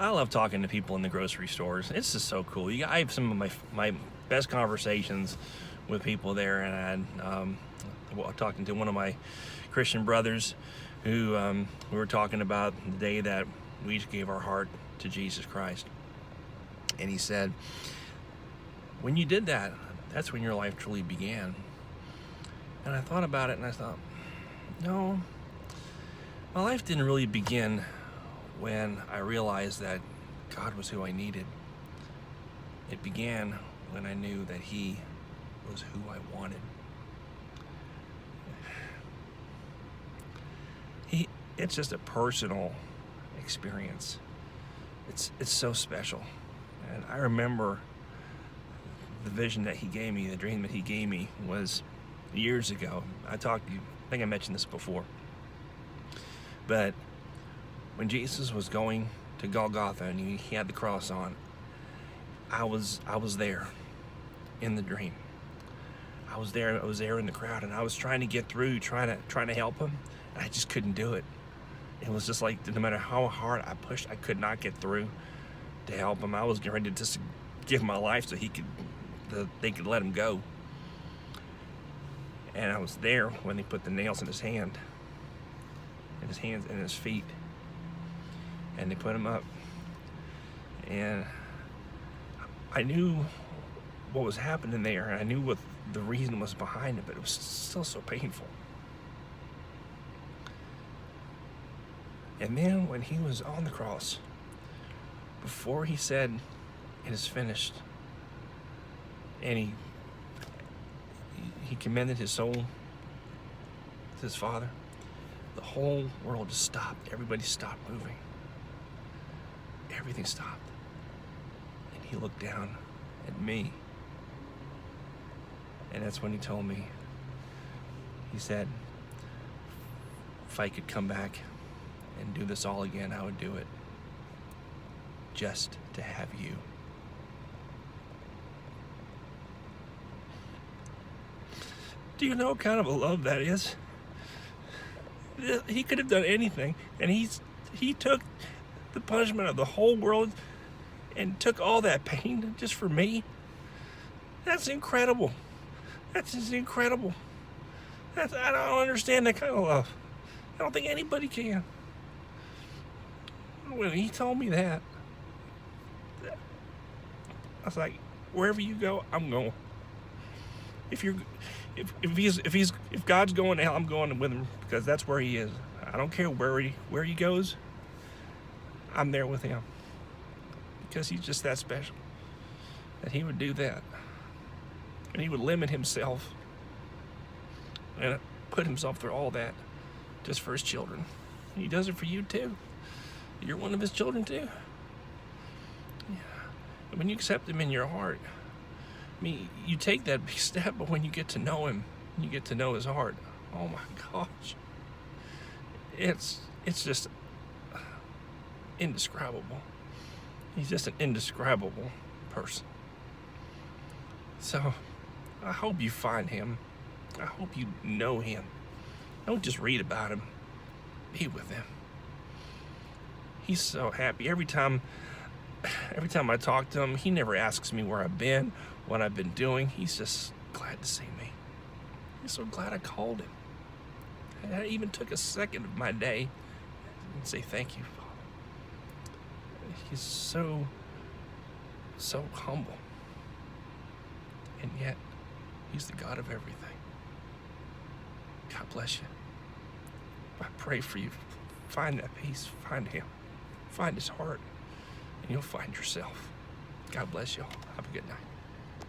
I love talking to people in the grocery stores. It's just so cool. I have some of my best conversations with people there, and talking to one of my Christian brothers who we were talking about the day that we each gave our heart to Jesus Christ. And he said, when you did that, that's when your life truly began. And I thought about it, and I thought, no, my life didn't really begin when I realized that God was who I needed. It began when I knew that He was who I wanted. It's just a personal experience. It's so special. And I remember the vision that He gave me, the dream that He gave me was years ago. I think I mentioned this before. But when Jesus was going to Golgotha and he had the cross on, I was there in the dream. I was there in the crowd, and I was trying to get through, trying to help him, and I just couldn't do it. It was just like, no matter how hard I pushed, I could not get through to help him. I was getting ready to just give my life so they could let him go. And I was there when they put the nails in his hands and his feet, and they put him up. And I knew what was happening there, and I knew what the reason was behind it, but it was still so painful. And then when He was on the cross, before He said, "It is finished," and he commended His soul to His Father, the whole world just stopped. Everybody stopped moving. Everything stopped. And He looked down at me. And that's when He told me, He said, if I could come back and do this all again, I would do it just to have you. Do you know what kind of a love that is? He could have done anything, and he took the punishment of the whole world and took all that pain just for me. That's incredible. That's just incredible. I don't understand that kind of love. I don't think anybody can. When He told me that, I was like, wherever you go, I'm going. If God's going to hell, I'm going with Him, because that's where He is. I don't care where he goes. I'm there with Him, because He's just that special that He would do that, and He would limit Himself and put Himself through all that just for His children. And He does it for you too. You're one of His children too. Yeah. And when you accept Him in your heart, I mean, you take that big step, but when you get to know Him, you get to know His heart. Oh my gosh. It's just indescribable. He's just an indescribable person. So, I hope you find Him. I hope you know Him. Don't just read about Him. Be with Him. He's so happy. Every time I talk to Him, He never asks me where I've been, what I've been doing. He's just glad to see me. He's so glad I called Him. And I even took a second of my day and say thank you, Father. He's so humble. And yet, He's the God of everything. God bless you. I pray for you. Find that peace. Find Him. Find His heart. And you'll find yourself. God bless you all. Have a good night.